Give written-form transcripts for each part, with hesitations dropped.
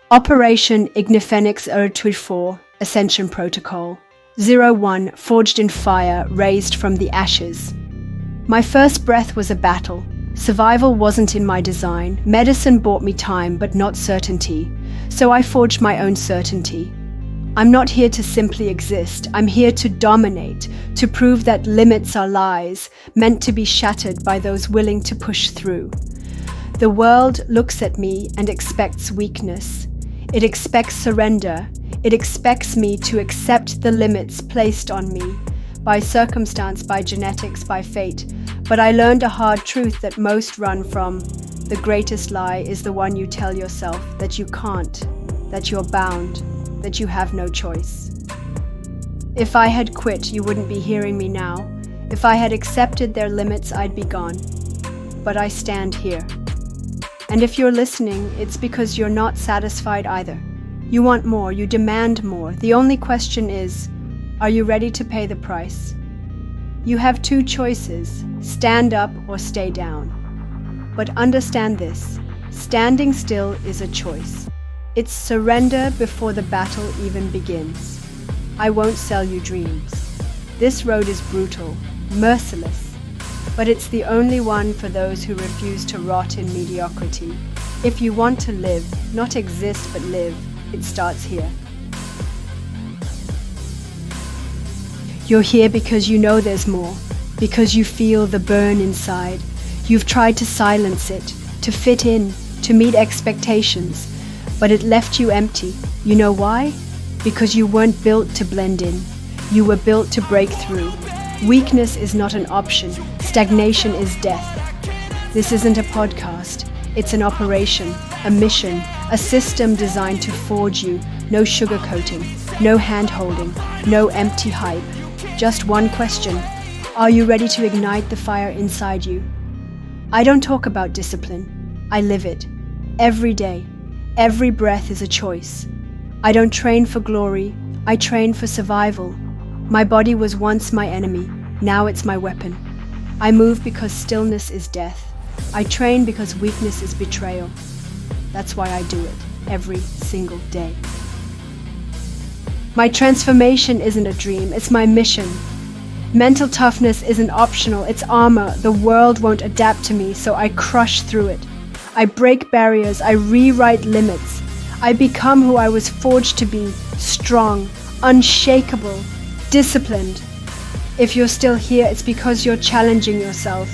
Operation IGNIPHENIX CODEX Ascension Protocol 01 forged in fire, raised from the ashes. My first breath was a battle. Survival wasn't in my design. Medicine bought me time, but not certainty. So I forged my own certainty. I'm not here to simply exist. I'm here to dominate, to prove that limits are lies, meant to be shattered by those willing to push through. The world looks at me and expects weakness. It expects surrender. It expects me to accept the limits placed on me by circumstance, by genetics, by fate. But I learned a hard truth that most run from. The greatest lie is the one you tell yourself, that you can't, that you're bound, that you have no choice. If I had quit, you wouldn't be hearing me now. If I had accepted their limits, I'd be gone. But I stand here. And if you're listening, it's because you're not satisfied either. You want more, you demand more. The only question is, are you ready to pay the price? You have two choices, stand up or stay down. But understand this, standing still is a choice. It's surrender before the battle even begins. I won't sell you dreams. This road is brutal, merciless. But it's the only one for those who refuse to rot in mediocrity. If you want to live, not exist but live, it starts here. You're here because you know there's more, because you feel the burn inside. You've tried to silence it, to fit in, to meet expectations, but it left you empty. You know why? Because you weren't built to blend in. You were built to break through. Weakness is not an option. Stagnation is death. This isn't a podcast. It's an operation, a mission, a system designed to forge you. No sugarcoating, no hand-holding, no empty hype. Just one question. Are you ready to ignite the fire inside you? I don't talk about discipline. I live it. Every day. Every breath is a choice. I don't train for glory. I train for survival. My body was once my enemy, now it's my weapon. I move because stillness is death. I train because weakness is betrayal. That's why I do it, every single day. My transformation isn't a dream, it's my mission. Mental toughness isn't optional, it's armor. The world won't adapt to me, so I crush through it. I break barriers, I rewrite limits. I become who I was forged to be, strong, unshakable, disciplined. If you're still here, it's because you're challenging yourself.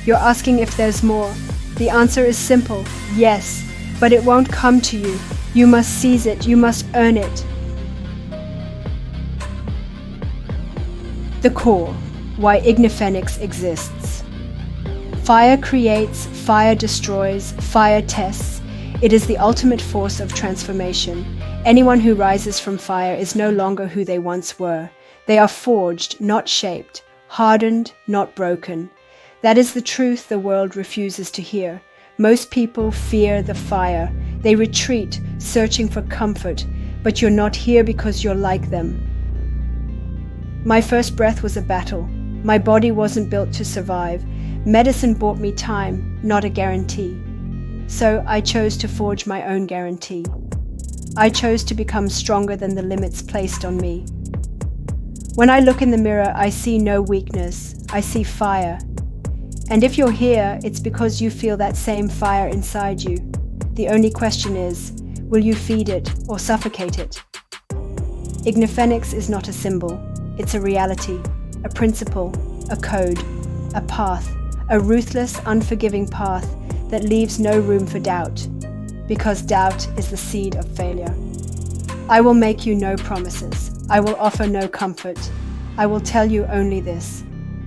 You're asking if there's more. The answer is simple, yes, but it won't come to you. You must seize it, you must earn it. The core, why IGNIPHENIX exists. Fire creates, fire destroys, fire tests. It is the ultimate force of transformation. Anyone who rises from fire is no longer who they once were. They are forged, not shaped, hardened, not broken. That is the truth the world refuses to hear. Most people fear the fire. They retreat, searching for comfort, but you're not here because you're like them. My first breath was a battle. My body wasn't built to survive. Medicine bought me time, not a guarantee. So I chose to forge my own guarantee. I chose to become stronger than the limits placed on me. When I look in the mirror, I see no weakness. I see fire. And if you're here, it's because you feel that same fire inside you. The only question is, will you feed it or suffocate it? IGNIPHENIX is not a symbol. It's a reality, a principle, a code, a path, a ruthless, unforgiving path that leaves no room for doubt, because doubt is the seed of failure. I will make you no promises. I will offer no comfort. I will tell you only this.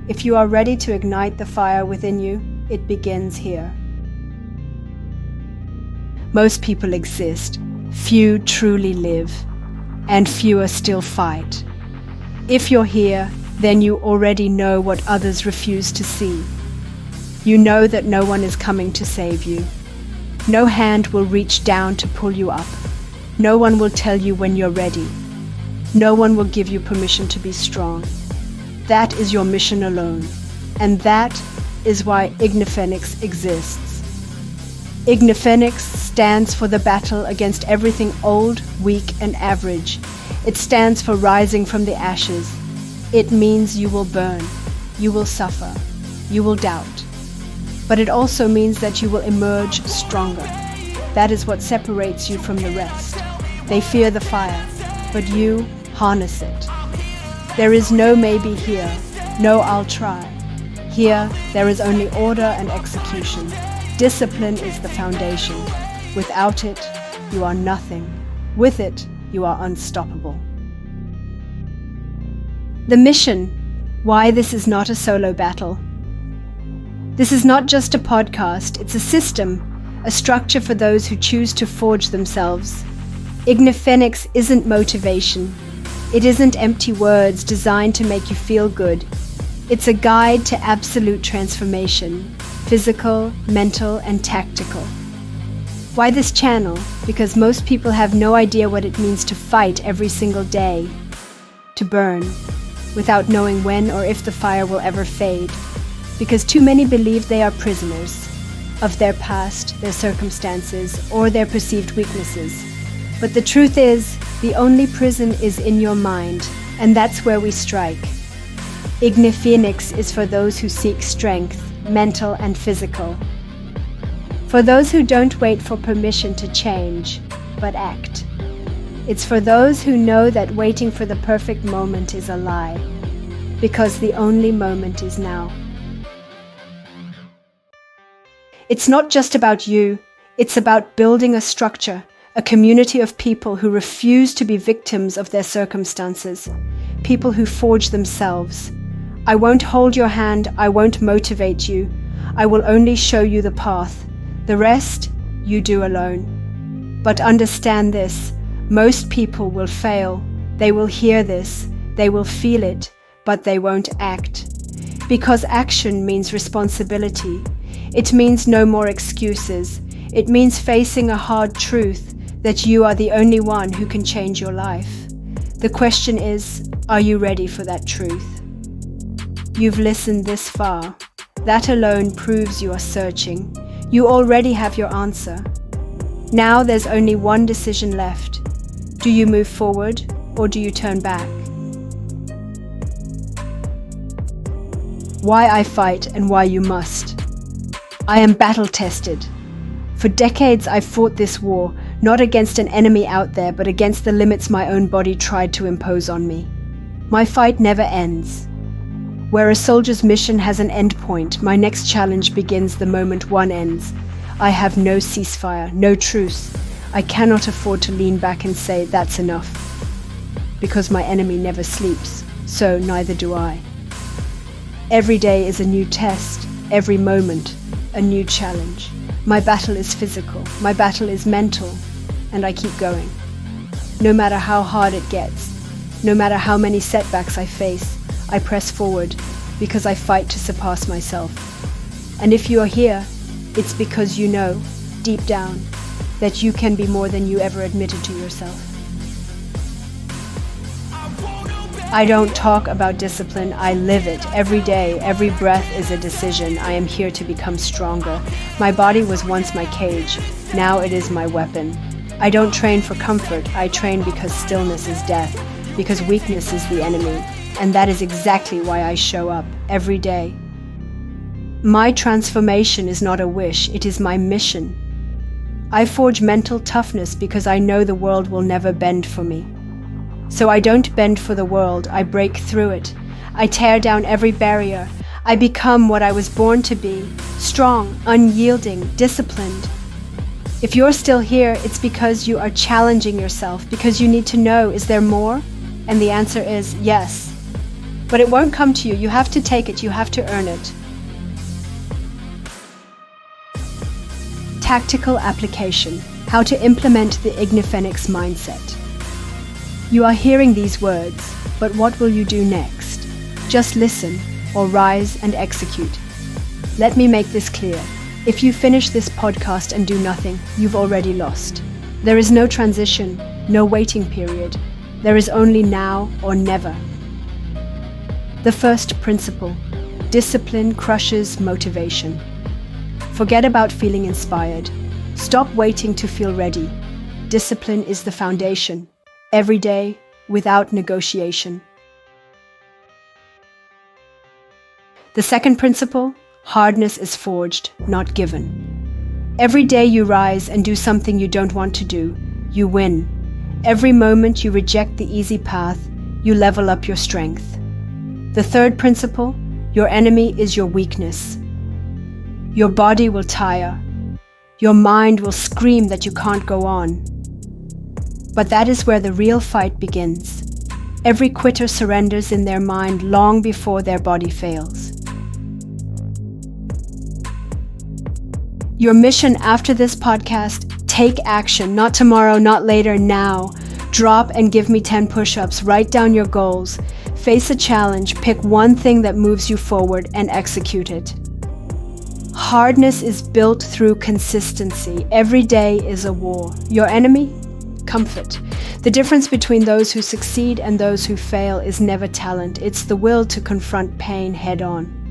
If you are ready to ignite the fire within you, it begins here. Most people exist. Few truly live. And fewer still fight. If you're here, then you already know what others refuse to see. You know that no one is coming to save you. No hand will reach down to pull you up. No one will tell you when you're ready. No one will give you permission to be strong. That is your mission alone. And that is why IGNIPHENIX exists. IGNIPHENIX stands for the battle against everything old, weak, and average. It stands for rising from the ashes. It means you will burn, you will suffer, you will doubt. But it also means that you will emerge stronger. That is what separates you from the rest. They fear the fire, but you harness it. There is no maybe here, no I'll try. Here, there is only order and execution. Discipline is the foundation. Without it, you are nothing. With it, you are unstoppable. The mission: why this is not a solo battle. This is not just a podcast, it's a system, a structure for those who choose to forge themselves. IGNIPHENIX isn't motivation. It isn't empty words designed to make you feel good. It's a guide to absolute transformation, physical, mental, and tactical. Why this channel? Because most people have no idea what it means to fight every single day, to burn, without knowing when or if the fire will ever fade. Because too many believe they are prisoners of their past, their circumstances, or their perceived weaknesses. But the truth is, the only prison is in your mind, and that's where we strike. IGNIPHENIX is for those who seek strength, mental and physical. For those who don't wait for permission to change, but act. It's for those who know that waiting for the perfect moment is a lie, because the only moment is now. It's not just about you, it's about building a structure, a community of people who refuse to be victims of their circumstances, people who forge themselves. I won't hold your hand, I won't motivate you, I will only show you the path. The rest, you do alone. But understand this, most people will fail. They will hear this, they will feel it, but they won't act. Because action means responsibility. It means no more excuses. It means facing a hard truth that you are the only one who can change your life. The question is, are you ready for that truth? You've listened this far. That alone proves you are searching. You already have your answer. Now there's only one decision left. Do you move forward or do you turn back? Why I fight and why you must. I am battle-tested. For decades I've fought this war, not against an enemy out there, but against the limits my own body tried to impose on me. My fight never ends. Where a soldier's mission has an end point, my next challenge begins the moment one ends. I have no ceasefire, no truce. I cannot afford to lean back and say, that's enough. Because my enemy never sleeps, so neither do I. Every day is a new test, every moment a new challenge. My battle is physical, my battle is mental, and I keep going. No matter how hard it gets, no matter how many setbacks I face, I press forward because I fight to surpass myself. And if you are here, it's because you know, deep down, that you can be more than you ever admitted to yourself. I don't talk about discipline, I live it. Every day, every breath is a decision. I am here to become stronger. My body was once my cage, now it is my weapon. I don't train for comfort, I train because stillness is death, because weakness is the enemy. And that is exactly why I show up every day. My transformation is not a wish, it is my mission. I forge mental toughness because I know the world will never bend for me. So I don't bend for the world, I break through it. I tear down every barrier. I become what I was born to be, strong, unyielding, disciplined. If you're still here, it's because you are challenging yourself, because you need to know, is there more? And the answer is yes. But it won't come to you, you have to take it, you have to earn it. Tactical application, how to implement the IGNIPHENIX mindset. You are hearing these words, but what will you do next? Just listen, or rise and execute. Let me make this clear. If you finish this podcast and do nothing, you've already lost. There is no transition, no waiting period. There is only now or never. The first principle: discipline crushes motivation. Forget about feeling inspired. Stop waiting to feel ready. Discipline is the foundation. Every day, without negotiation. The second principle, hardness is forged, not given. Every day you rise and do something you don't want to do, you win. Every moment you reject the easy path, you level up your strength. The third principle, your enemy is your weakness. Your body will tire. Your mind will scream that you can't go on. But that is where the real fight begins. Every quitter surrenders in their mind long before their body fails. Your mission after this podcast, take action, not tomorrow, not later, now. Drop and give me 10 push-ups, write down your goals, face a challenge, pick one thing that moves you forward and execute it. Hardness is built through consistency. Every day is a war. Your enemy? Comfort. The difference between those who succeed and those who fail is never talent. It's the will to confront pain head on.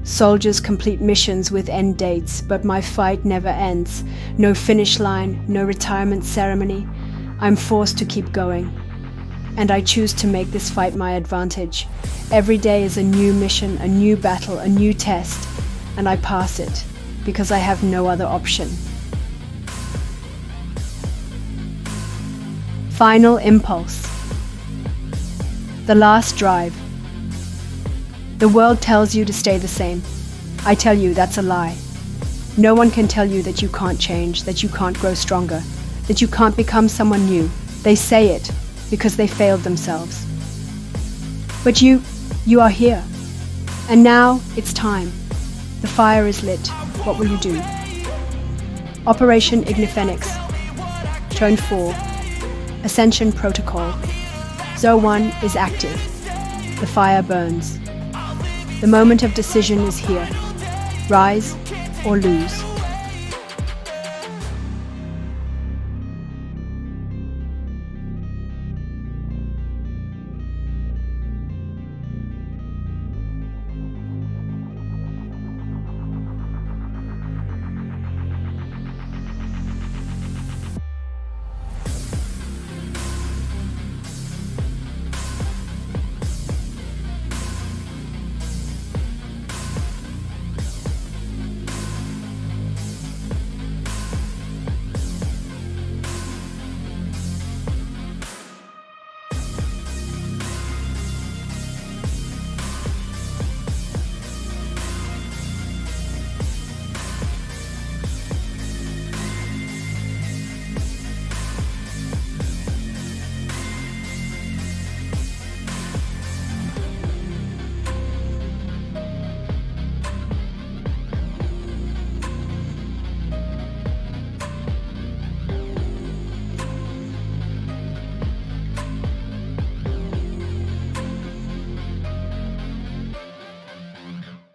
Soldiers complete missions with end dates, but my fight never ends. No finish line, no retirement ceremony. I'm forced to keep going. And I choose to make this fight my advantage. Every day is a new mission, a new battle, a new test. And I pass it, because I have no other option. Final impulse. The last drive. The world tells you to stay the same. I tell you that's a lie. No one can tell you that you can't change, that you can't grow stronger, that you can't become someone new. They say it because they failed themselves. But you are here. And now it's time. The fire is lit. What will you do? Operation IGNIPHENIX. Turn 4. Ascension Protocol. ZO1 is active. The fire burns. The moment of decision is here. Rise or lose.